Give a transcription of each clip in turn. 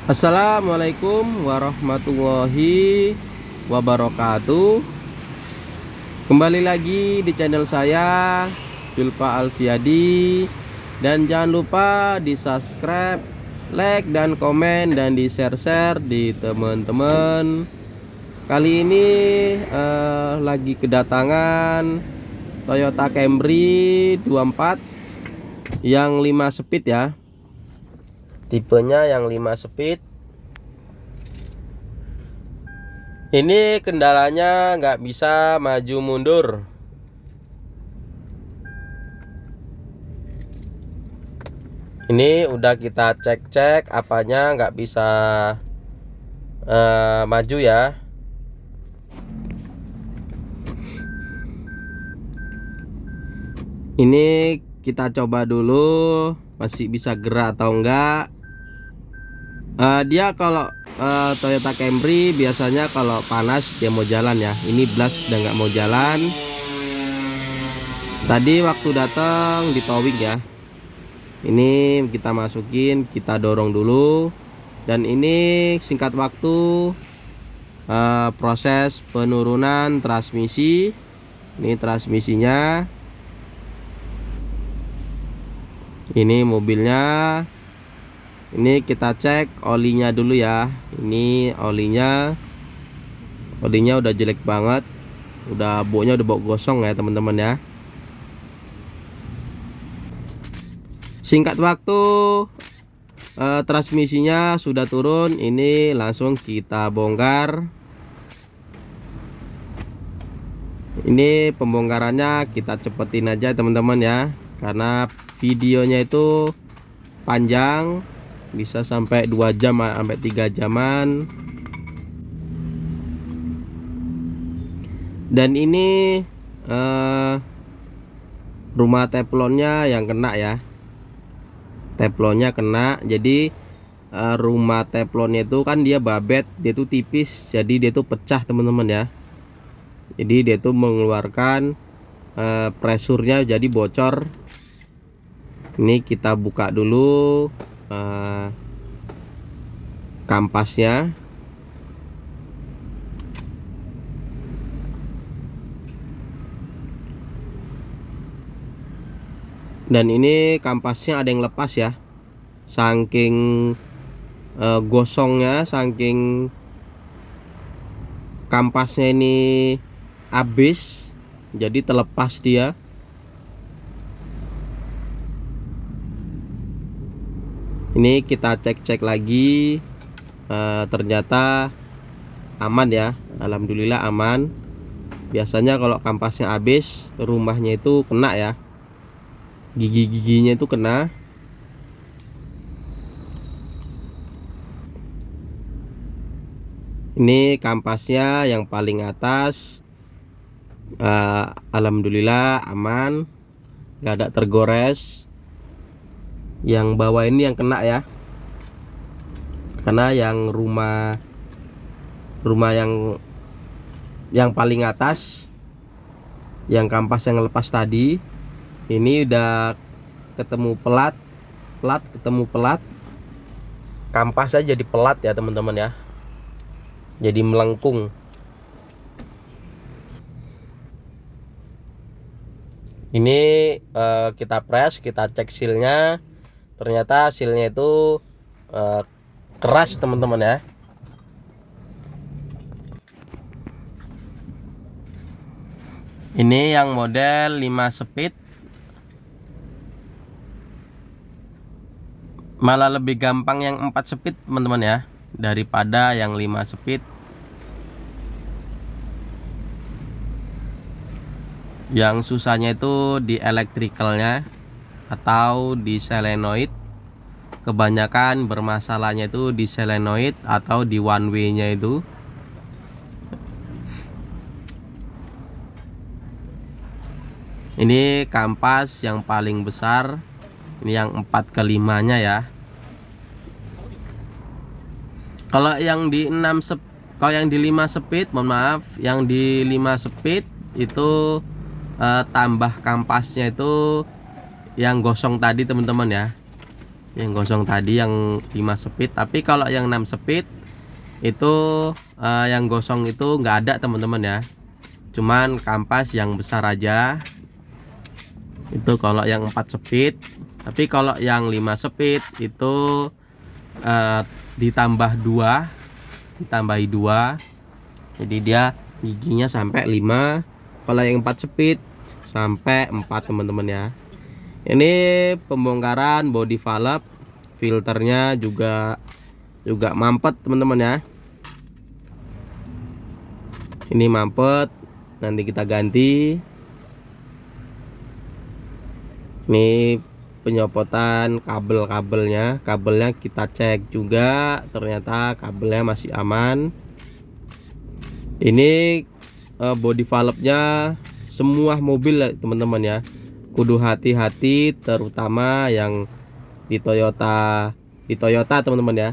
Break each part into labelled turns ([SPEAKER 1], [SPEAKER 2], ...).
[SPEAKER 1] Assalamualaikum warahmatullahi wabarakatuh. Kembali lagi di channel saya, Julfa Alfiadi. Dan jangan lupa di subscribe, like, dan komen, dan di share-share di teman-teman. Kali ini lagi kedatangan Toyota Camry 24 yang 5 speed ya. Tipenya yang 5 speed. Ini kendalanya nggak bisa maju mundur. Ini udah kita cek-cek, apanya nggak bisa maju ya. Ini kita coba dulu masih bisa gerak atau enggak. Dia kalau Toyota Camry biasanya kalau panas dia mau jalan ya. Ini blast udah nggak mau jalan. Tadi waktu datang di towing ya. Ini kita masukin, kita dorong dulu. Dan ini singkat waktu proses penurunan transmisi. Ini transmisinya. Ini mobilnya. Ini kita cek olinya dulu ya. Ini olinya udah jelek banget. Baunya udah bau gosong ya teman-teman ya. Singkat waktu transmisinya sudah turun. Ini langsung kita bongkar. Ini pembongkarannya kita cepetin aja teman-teman ya, karena videonya itu panjang, bisa sampai 2 jam sampai 3 jaman. Dan ini rumah teflonnya yang kena ya. Teflonnya kena, jadi rumah teflonnya itu kan dia babet, dia tuh tipis, jadi dia tuh pecah teman-teman ya. Jadi dia tuh mengeluarkan presurnya, jadi bocor. Ini kita buka dulu kampasnya. Dan ini kampasnya ada yang lepas ya, saking gosongnya, saking kampasnya ini habis, jadi terlepas dia. Ini kita cek-cek lagi, ternyata aman ya, alhamdulillah aman. Biasanya kalau kampasnya habis, rumahnya itu kena ya, gigi-giginya itu kena. Ini kampasnya yang paling atas, alhamdulillah aman, nggak ada tergores. Yang bawah ini yang kena ya, karena yang rumah yang paling atas, yang kampas yang lepas tadi, ini udah ketemu pelat ketemu pelat, kampasnya jadi pelat ya teman-teman ya, jadi melengkung. Ini kita press, kita cek sealnya, ternyata sealnya itu keras teman-teman ya. Ini yang model 5 speed, malah lebih gampang yang 4 speed teman-teman ya, daripada yang 5 speed. Yang susahnya itu di elektrikalnya atau di solenoid. Kebanyakan bermasalahnya itu di solenoid atau di one way nya itu. Ini kampas yang paling besar, ini yang 4/5 nya ya. Kalau yang di 5 speed, mohon maaf, yang di 5 speed itu tambah kampasnya itu yang gosong tadi teman-teman ya. yang gosong tadi yang 5 speed. Tapi kalau yang 6 speed itu yang gosong itu nggak ada teman-teman ya, cuman kampas yang besar aja itu kalau yang 4 speed. Tapi kalau yang 5 speed itu ditambahi 2, jadi dia giginya sampai 5. Kalau yang 4 speed sampai 4 teman-teman ya. Ini pembongkaran body valve, filternya juga mampet teman-teman ya. Ini mampet, nanti kita ganti. Ini penyopotan kabelnya kita cek juga, ternyata kabelnya masih aman. Ini body valve-nya semua mobil teman-teman ya, kudu hati-hati, terutama yang di Toyota teman-teman ya.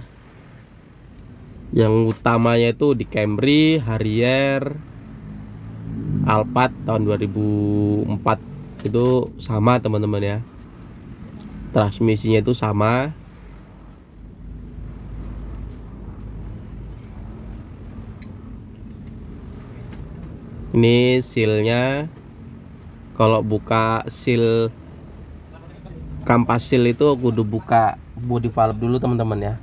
[SPEAKER 1] Yang utamanya itu di Camry, Harrier, Alphard tahun 2004 itu sama teman-teman ya, transmisinya itu sama. Ini sealnya, kalau buka seal kampas seal itu kudu buka body valve dulu teman-teman ya,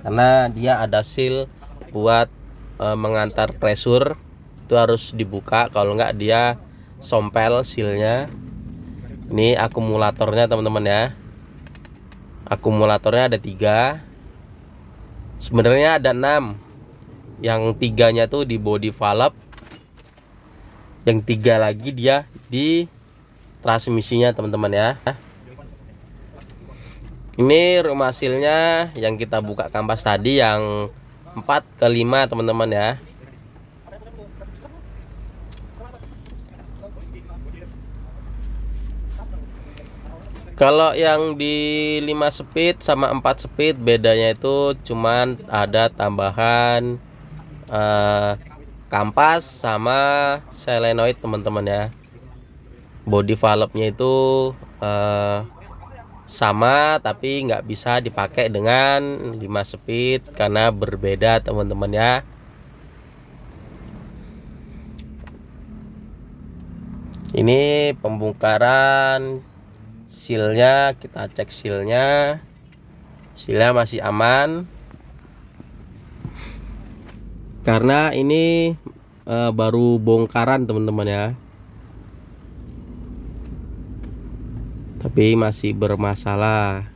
[SPEAKER 1] karena dia ada seal buat mengantar pressure, itu harus dibuka, kalau enggak dia sompel sealnya. Ini akumulatornya teman-teman ya, akumulatornya ada 3, sebenarnya ada 6, yang 3-nya tuh di body valve, yang 3 lagi dia di transmisinya teman-teman ya. Ini rumah sealnya yang kita buka kampas tadi yang 4 ke 5 teman-teman ya. Kalau yang di 5 speed sama 4 speed bedanya itu cuman ada tambahan kampas sama solenoid teman-teman ya. Body valve-nya itu sama, tapi nggak bisa dipakai dengan 5 speed karena berbeda teman-teman ya. Ini pembongkaran sealnya, kita cek sealnya masih aman, karena ini baru bongkaran teman-teman ya, tapi masih bermasalah.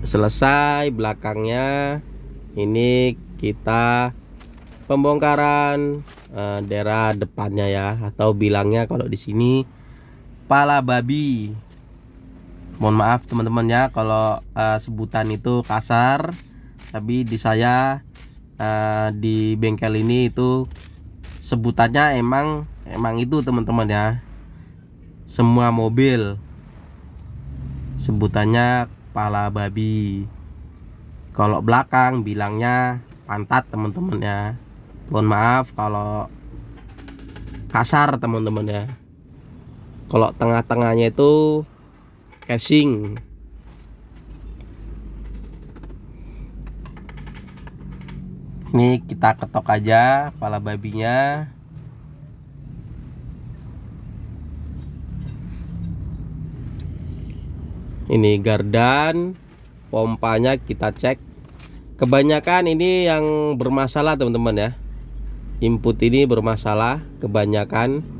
[SPEAKER 1] Selesai belakangnya, ini kita pembongkaran daerah depannya ya, atau bilangnya kalau di sini pala babi. Mohon maaf teman-teman ya kalau sebutan itu kasar, tapi di saya di bengkel ini itu sebutannya emang itu teman-teman ya. Semua mobil sebutannya pala babi. Kalau belakang bilangnya pantat teman-teman ya. Mohon maaf kalau kasar teman-teman ya. Kalau tengah-tengahnya itu casing. Ini kita ketok aja pala babinya. Ini gardan, pompanya kita cek. Kebanyakan ini yang bermasalah teman-teman ya. Input ini bermasalah kebanyakan.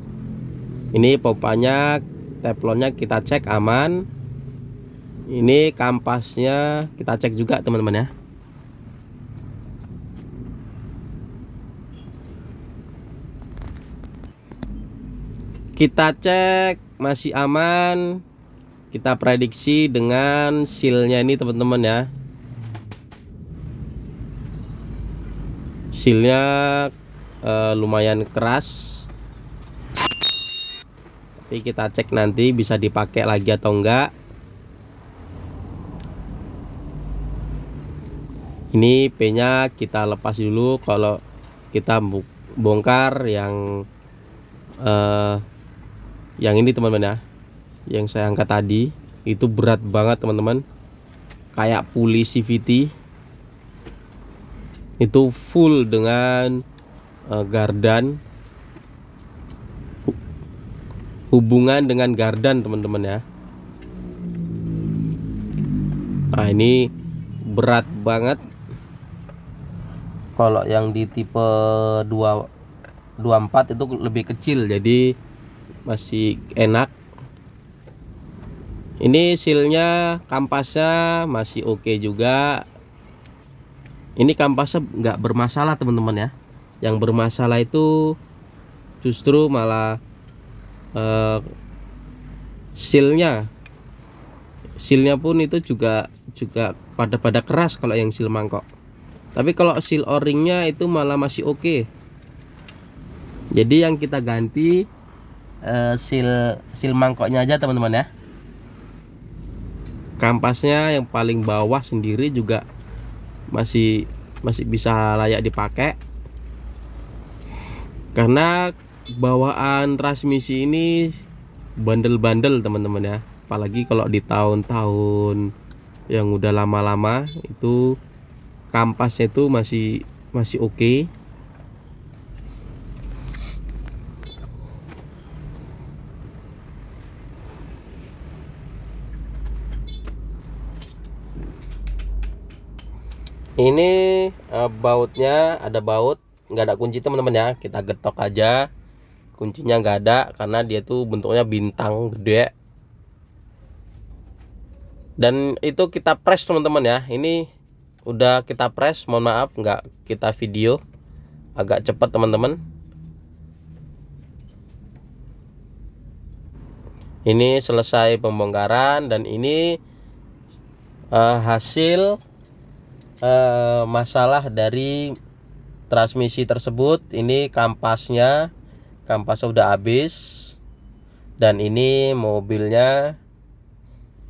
[SPEAKER 1] Ini pompanya, teflonnya kita cek aman. Ini kampasnya kita cek juga teman-teman ya. Kita cek masih aman. Kita prediksi dengan sealnya ini teman-teman ya. Sealnya lumayan keras, tapi kita cek nanti bisa dipakai lagi atau enggak. Ini P nya kita lepas dulu. Kalau kita bongkar yang ini teman-teman ya, yang saya angkat tadi Itu berat banget teman-teman, kayak puli CVT. Itu full dengan gardan, hubungan dengan gardan teman-teman ya. Nah ini berat banget. Kalau yang di tipe 24 itu lebih kecil, jadi masih enak. Ini sealnya, kampasnya masih oke juga. Ini kampasnya nggak bermasalah teman-teman ya. Yang bermasalah itu justru malah sealnya pun itu juga pada keras kalau yang seal mangkok. Tapi kalau seal o-ringnya itu malah masih oke. Jadi yang kita ganti seal mangkoknya aja teman-teman ya. Kampasnya yang paling bawah sendiri juga masih bisa layak dipakai, karena bawaan transmisi ini bandel-bandel teman-teman ya. Apalagi kalau di tahun-tahun yang udah lama-lama itu kampasnya itu masih oke. Ini bautnya ada baut, nggak ada kunci teman-teman ya. Kita getok aja, kuncinya nggak ada karena dia tuh bentuknya bintang gede. Dan itu kita press teman-teman ya. Ini udah kita press, mohon maaf nggak kita video, agak cepat teman-teman. Ini selesai pembongkaran dan ini hasil masalah dari transmisi tersebut. Ini kampasnya udah habis, dan ini mobilnya.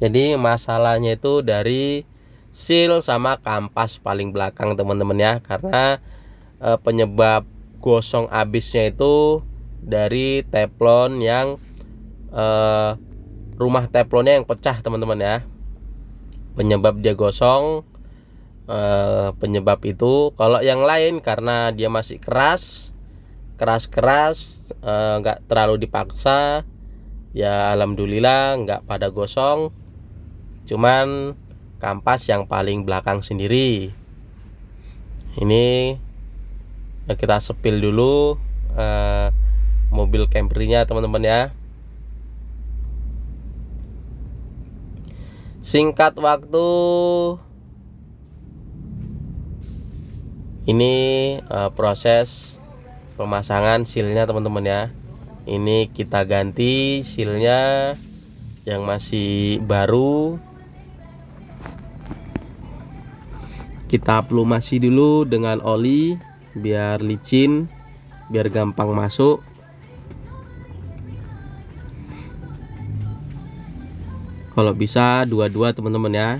[SPEAKER 1] Jadi masalahnya itu dari seal sama kampas paling belakang teman-teman ya, karena penyebab gosong habisnya itu dari teflon yang rumah teflonnya yang pecah teman-teman ya. Penyebab dia gosong, penyebab itu. Kalau yang lain karena dia masih keras, nggak terlalu dipaksa ya, alhamdulillah nggak pada gosong. Cuman kampas yang paling belakang sendiri. Ini kita sepil dulu mobil campernya teman-teman ya. Singkat waktu, ini proses pemasangan sealnya teman-teman ya. Ini kita ganti sealnya yang masih baru. Kita plumasi dulu dengan oli biar licin, biar gampang masuk. Kalau bisa dua-dua teman-teman ya.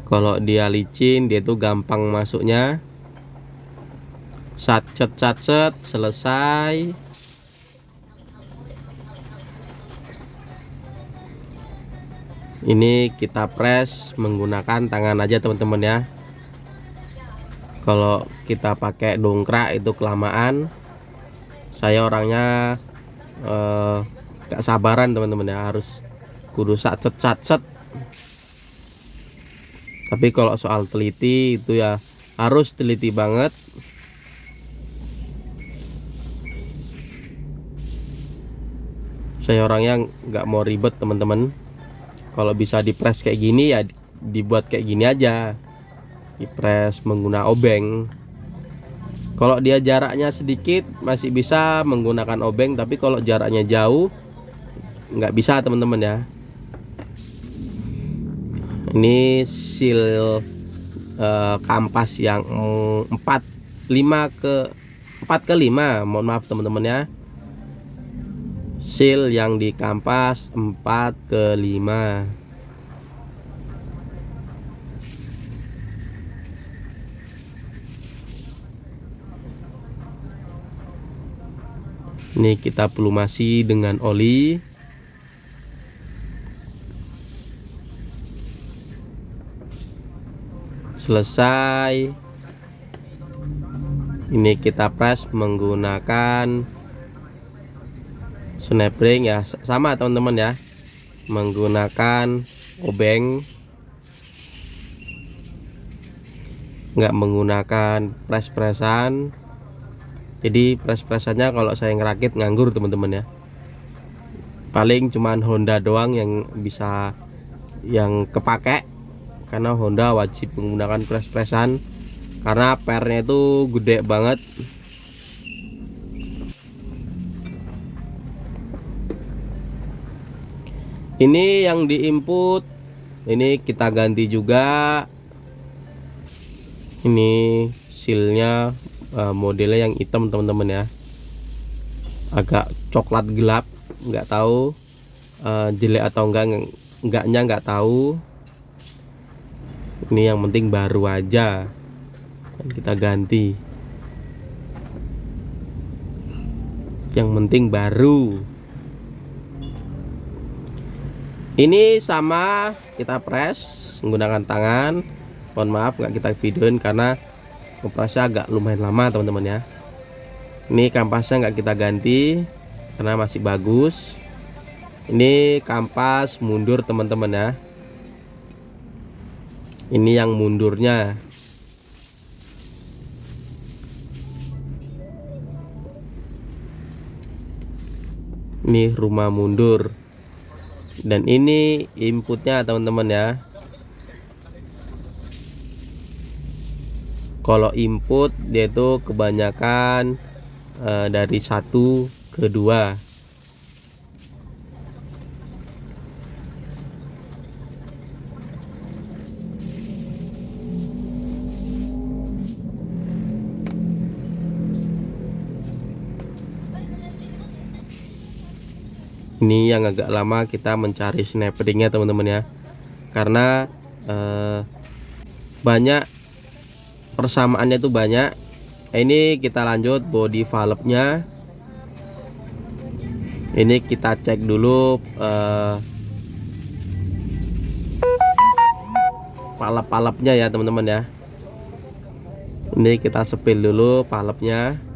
[SPEAKER 1] Kalau dia licin, dia tuh gampang masuknya. Sacet selesai. Ini kita press menggunakan tangan aja teman-teman ya. Kalau kita pakai dongkrak itu kelamaan. Saya orangnya gak sabaran teman-teman ya, harus kudu sacet. Tapi kalau soal teliti itu ya harus teliti banget. Saya orangnya nggak mau ribet teman-teman. Kalau bisa dipres kayak gini ya dibuat kayak gini aja, dipres menggunakan obeng. Kalau dia jaraknya sedikit masih bisa menggunakan obeng, tapi kalau jaraknya jauh nggak bisa teman-teman ya. Ini seal kampas yang 4/5, mohon maaf teman-teman ya. Seal yang di kampas 4/5. Ini kita plumasi dengan oli. Selesai. Ini kita press menggunakan snap ring ya, sama teman-teman ya, menggunakan obeng, nggak menggunakan press-pressan. Jadi press-pressannya kalau saya ngerakit nganggur teman-teman ya, paling cuman Honda doang yang bisa yang kepake, karena Honda wajib menggunakan press-pressan karena pernya itu gede banget. Ini yang diinput, ini kita ganti juga. Ini sealnya modelnya yang hitam teman-teman ya, agak coklat gelap, nggak tahu jelek atau enggaknya nggak tahu. Ini yang penting baru aja, kita ganti, yang penting baru. Ini sama kita press menggunakan tangan. Mohon maaf nggak kita videoin karena operasinya agak lumayan lama teman-teman ya. Ini kampasnya nggak kita ganti karena masih bagus. Ini kampas mundur teman-teman ya. Ini yang mundurnya. Ini rumah mundur. Dan ini inputnya teman-teman ya. Kalau input dia itu kebanyakan dari 1 ke 2. Ini yang agak lama kita mencari snap ringnya teman-teman ya, karena banyak persamaannya itu banyak. Ini kita lanjut body valve-nya. Ini kita cek dulu valve-valve-nya ya teman-teman ya. Ini kita sepil dulu valve-nya.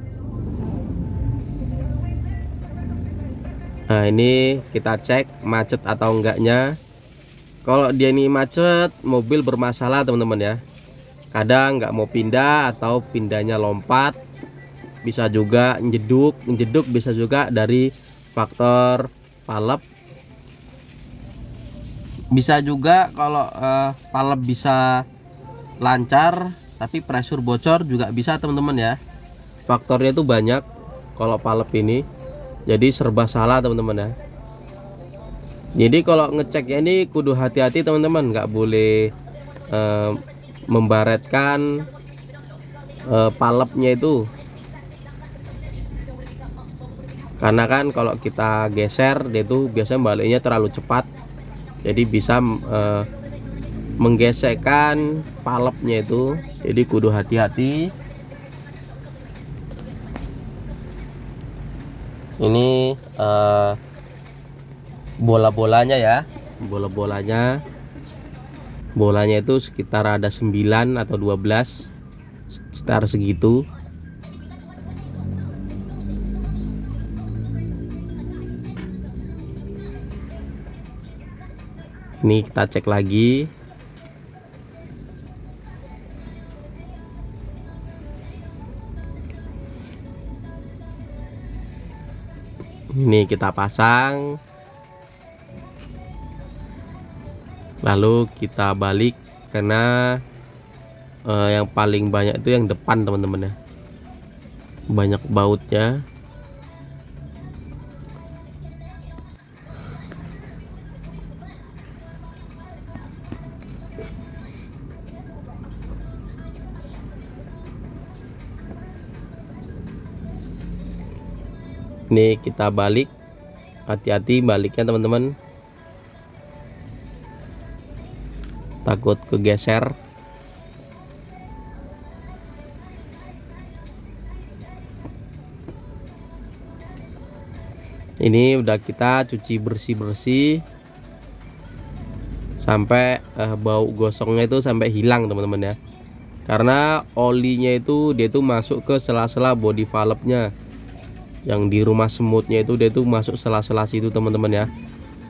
[SPEAKER 1] Nah ini kita cek macet atau enggaknya. Kalau dia ini macet, mobil bermasalah teman-teman ya. Kadang nggak mau pindah atau pindahnya lompat, bisa juga njeduk bisa juga dari faktor valve. Bisa juga kalau valve bisa lancar tapi pressure bocor juga bisa teman-teman ya. Faktornya itu banyak kalau valve ini. Jadi serba salah teman-teman ya. Jadi kalau ngeceknya ini kudu hati-hati teman-teman, nggak boleh membaretkan valve-nya itu. Karena kan kalau kita geser dia itu biasanya baliknya terlalu cepat. Jadi bisa menggesekkan valve-nya itu. Jadi kudu hati-hati. Ini bola-bolanya ya, bolanya itu sekitar ada 9 atau 12, sekitar segitu. Ini kita cek lagi. Ini kita pasang, lalu kita balik karena yang paling banyak itu yang depan teman-teman ya, banyak bautnya. Ini kita balik, hati-hati baliknya teman-teman, takut kegeser. Ini udah kita cuci bersih-bersih sampai bau gosongnya itu sampai hilang teman-teman ya. karena olinya itu dia tuh masuk ke sela-sela body valve-nya. Yang di rumah semutnya itu dia tuh masuk sela-sela situ teman-teman ya.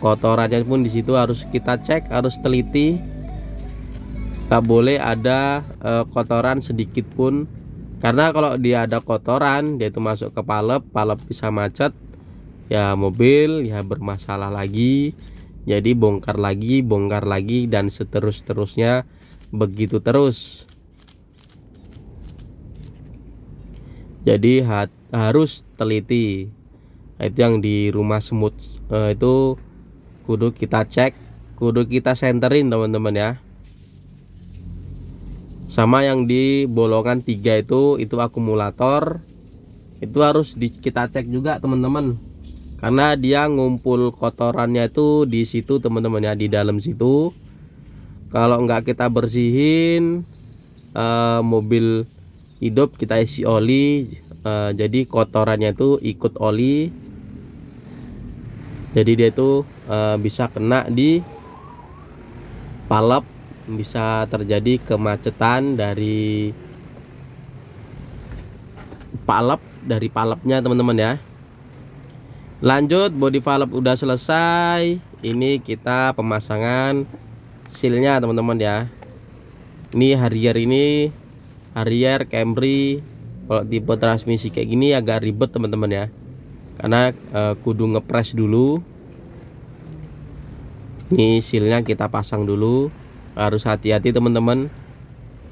[SPEAKER 1] Kotorannya pun di situ harus kita cek, harus teliti. Gak boleh ada kotoran sedikit pun, karena kalau dia ada kotoran dia itu masuk ke valve bisa macet ya, mobil ya bermasalah lagi. Jadi bongkar lagi dan seterusnya begitu terus. Jadi harus teliti. Itu yang di rumah semut itu kudu kita cek, kudu kita senterin teman-teman ya. Sama yang di bolongan 3 itu akumulator, itu harus kita cek juga teman-teman, karena dia ngumpul kotorannya itu di situ teman-teman ya, di dalam situ. Kalau nggak kita bersihin, mobil hidup kita isi oli, jadi kotorannya itu ikut oli, jadi dia itu bisa kena di valve, bisa terjadi kemacetan dari valve-nya teman-teman ya. Lanjut, body valve udah selesai, ini kita pemasangan sealnya teman-teman ya. Ini Harrier Camry. Kalau tipe transmisi kayak gini agak ribet teman-teman ya, karena kudu ngepres dulu. Ini sealnya kita pasang dulu. Harus hati-hati teman-teman,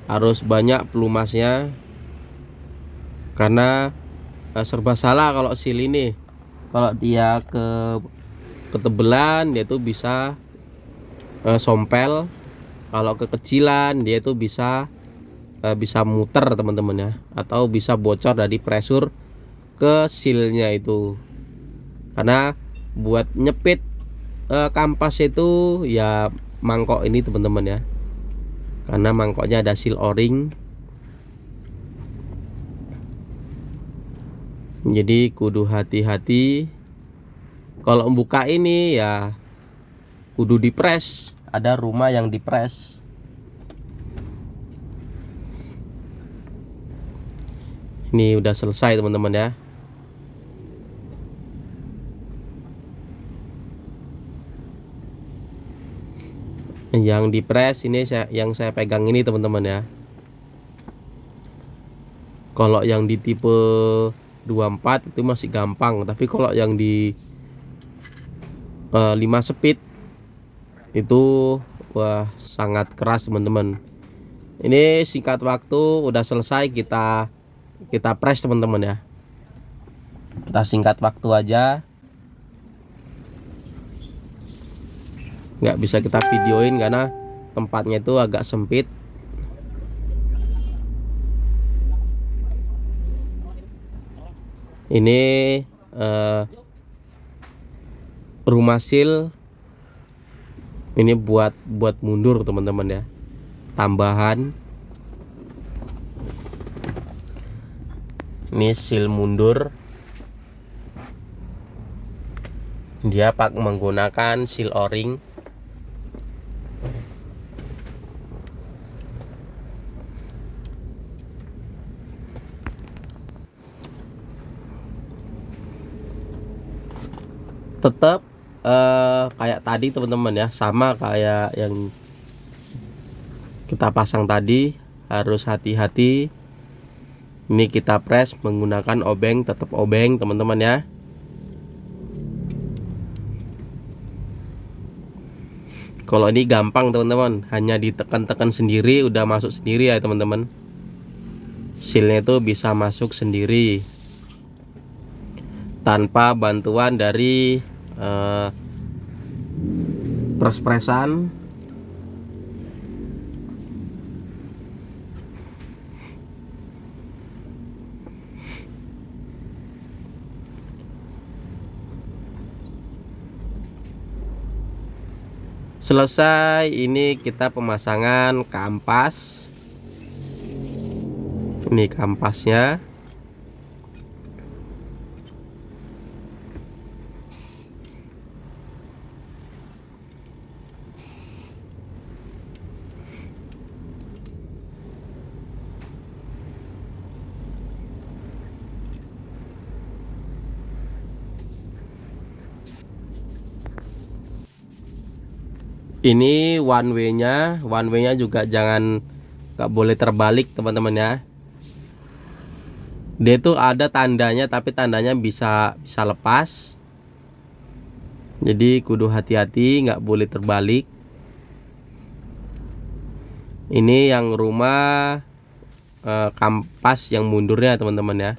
[SPEAKER 1] harus banyak pelumasnya, karena serba salah kalau seal ini. Kalau dia ketebelan dia tuh bisa sompel, kalau kekecilan dia tuh bisa muter teman-teman ya, atau bisa bocor dari pressure ke sealnya itu. Karena buat nyepit kampas itu ya mangkok ini teman-teman ya, karena mangkoknya ada seal o-ring, jadi kudu hati-hati. Kalau membuka ini ya kudu dipres, ada rumah yang dipres. Ini udah selesai teman-teman ya. Yang dipres ini yang saya pegang ini teman-teman ya. Kalau yang di tipe 24 itu masih gampang, tapi kalau yang di 5 speed itu wah sangat keras teman-teman. Ini singkat waktu udah selesai, kita press teman-teman ya. Kita singkat waktu aja, nggak bisa kita videoin karena tempatnya itu agak sempit. Ini rumah seal ini buat mundur teman-teman ya, tambahan. Ini seal mundur, dia menggunakan seal o-ring. Tetap kayak tadi teman-teman ya, sama kayak yang kita pasang tadi, harus hati-hati. Ini kita press menggunakan obeng, tetap obeng teman-teman ya. Kalau ini gampang teman-teman, hanya ditekan-tekan sendiri udah masuk sendiri ya teman-teman. Sealnya itu bisa masuk sendiri tanpa bantuan dari pres-presan. Selesai, ini kita pemasangan kampas. Ini kampasnya. Ini one way nya juga nggak boleh terbalik teman-teman ya. Dia tuh ada tandanya tapi tandanya bisa lepas, jadi kudu hati-hati, nggak boleh terbalik. Ini yang rumah kampas yang mundurnya teman-teman ya.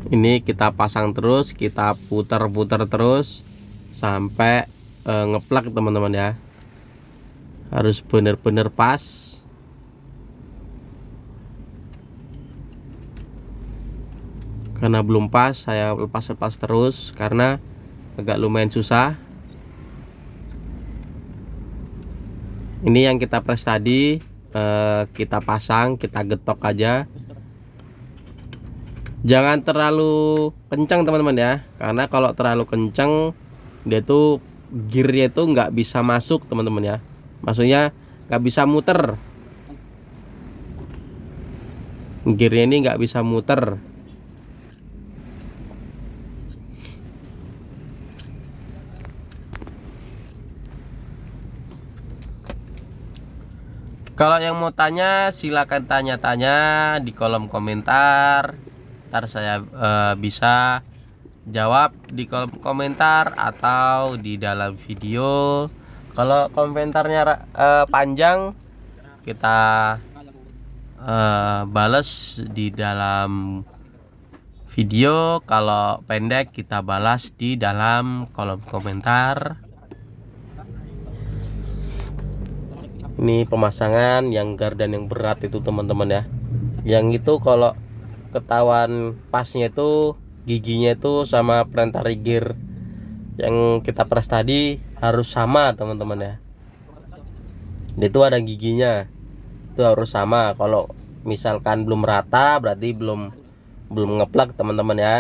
[SPEAKER 1] Ini kita pasang terus, kita putar-putar terus sampai ngeplak teman-teman ya. Harus bener-bener pas. Karena belum pas, saya lepas-lepas terus karena agak lumayan susah. Ini yang kita press tadi, kita pasang, kita getok aja. Jangan terlalu kencang teman-teman ya, karena kalau terlalu kencang dia tuh gearnya itu nggak bisa masuk teman-teman ya. Maksudnya nggak bisa muter, gearnya ini nggak bisa muter. Kalau yang mau tanya silakan tanya-tanya di kolom komentar. Ntar saya bisa jawab di kolom komentar atau di dalam video. Kalau komentarnya panjang, kita balas di dalam video. Kalau pendek kita balas di dalam kolom komentar. Ini pemasangan yang gardan yang berat itu teman-teman ya. Yang itu kalau ketahuan pasnya itu giginya itu sama perantara gear yang kita press tadi harus sama teman-teman ya. Itu ada giginya, itu harus sama. Kalau misalkan belum rata berarti belum ngeplak teman-teman ya.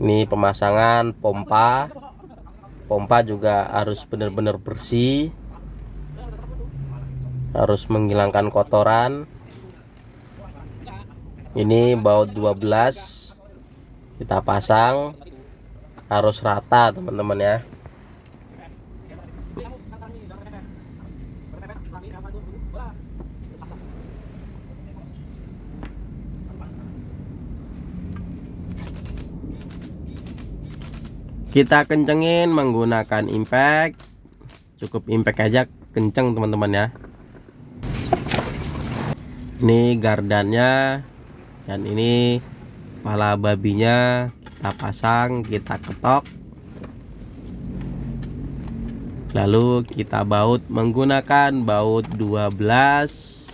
[SPEAKER 1] Ini pemasangan pompa juga harus benar-benar bersih, harus menghilangkan kotoran. Ini baut 12 kita pasang, harus rata teman-teman ya. Kita kencengin menggunakan impact, cukup impact aja kenceng teman-teman ya. Ini gardannya dan ini kepala babinya kita pasang, kita ketok, lalu kita baut menggunakan baut 12.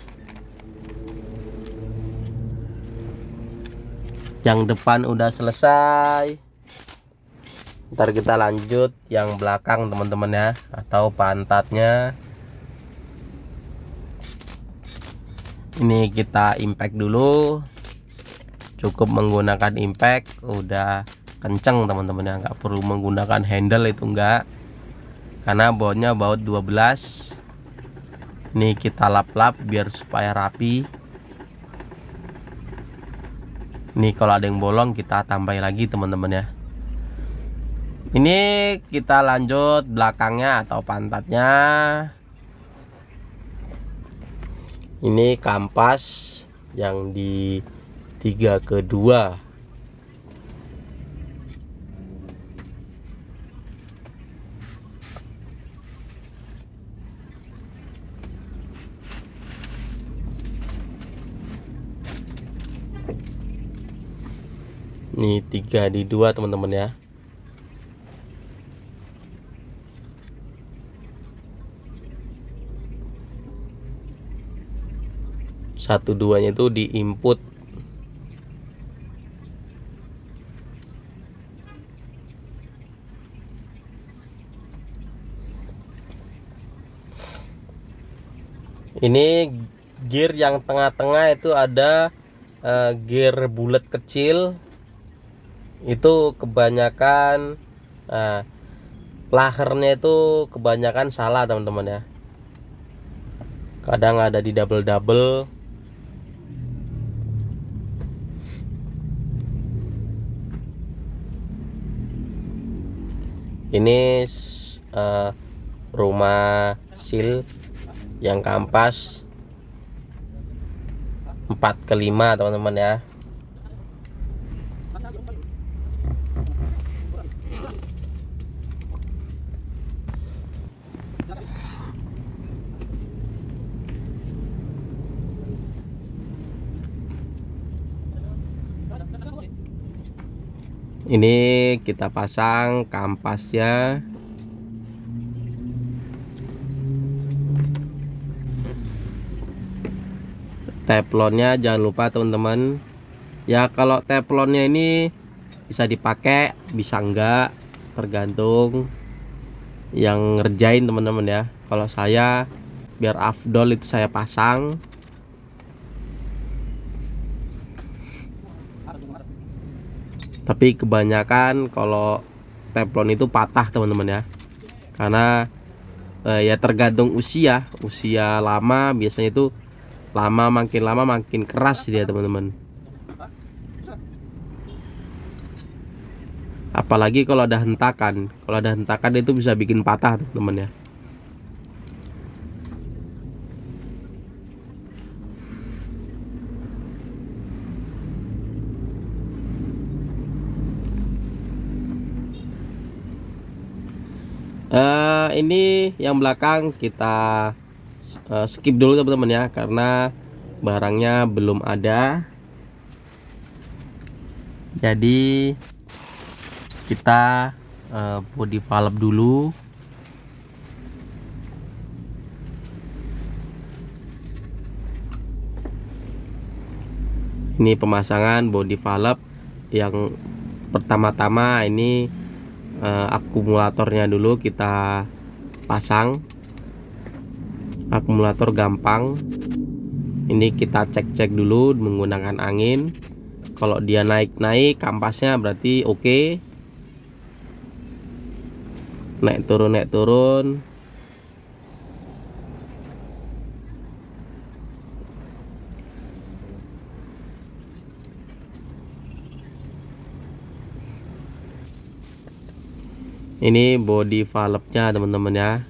[SPEAKER 1] Yang depan udah selesai, ntar kita lanjut yang belakang teman-teman ya, atau pantatnya. Ini kita impact dulu, cukup menggunakan impact udah kenceng teman-teman ya, nggak perlu menggunakan handle itu enggak, karena bautnya baut 12. Ini kita lap-lap biar supaya rapi. Ini kalau ada yang bolong kita tambah lagi teman-teman ya. Ini kita lanjut belakangnya atau pantatnya. Ini kampas yang di 3/2. Ini 3/2 teman-teman ya. Satu duanya itu di input. Ini gear yang tengah-tengah itu ada gear bulat kecil. Itu kebanyakan Nah, lahernya itu kebanyakan salah teman-teman ya, kadang ada di double-double. Ini rumah seal yang kampas 4/5 teman-teman ya. Ini kita pasang kampasnya. Teflonnya jangan lupa teman-teman. Ya kalau teflonnya ini bisa dipakai, bisa enggak, tergantung yang ngerjain teman-teman ya. Kalau saya biar afdol itu saya pasang. Tapi kebanyakan kalau teflon itu patah teman-teman ya, karena ya tergantung usia lama, biasanya itu makin lama makin keras dia teman-teman. Apalagi kalau ada hentakan, itu bisa bikin patah teman-teman ya. Ini yang belakang kita skip dulu teman-teman ya, karena barangnya belum ada. Jadi kita body valve dulu. Ini pemasangan body valve yang pertama-tama. Ini akumulatornya dulu kita pasang. Akumulator gampang, ini kita cek dulu menggunakan angin. Kalau dia naik kampasnya berarti oke. Naik turun. Ini body valve-nya teman-teman ya,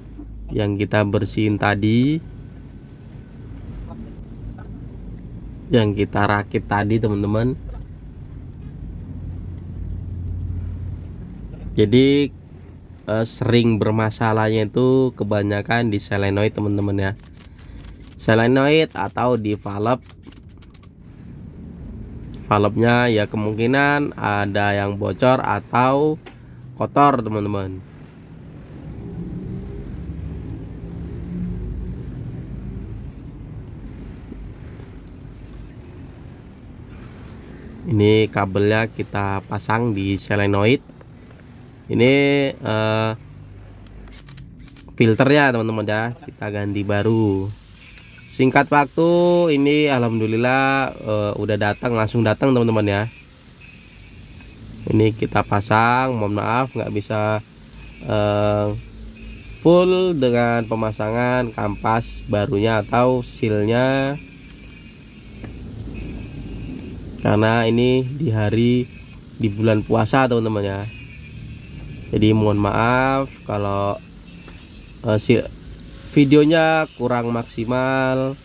[SPEAKER 1] yang kita bersihin tadi, yang kita rakit tadi teman-teman. Jadi sering bermasalahnya itu kebanyakan di solenoid teman-teman ya, solenoid atau di valve-nya ya, kemungkinan ada yang bocor atau kotor teman-teman. Ini kabelnya kita pasang di solenoid. Ini filternya teman-teman ya, kita ganti baru. Singkat waktu ini alhamdulillah udah langsung datang teman-teman ya. Ini kita pasang, mohon maaf nggak bisa full dengan pemasangan kampas barunya atau sealnya, karena ini di bulan puasa teman-teman ya. Jadi mohon maaf kalau videonya kurang maksimal.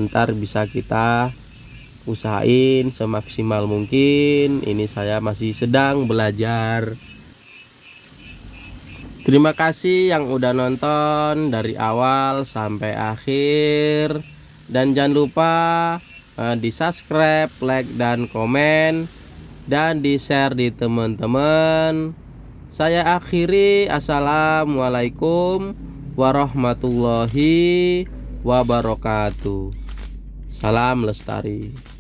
[SPEAKER 1] Ntar bisa kita usahain semaksimal mungkin. Ini saya masih sedang belajar. Terima kasih yang udah nonton dari awal sampai akhir, dan jangan lupa di subscribe, like dan komen, dan di share di teman-teman. Saya akhiri, assalamualaikum warahmatullahi wabarakatuh. Salam lestari.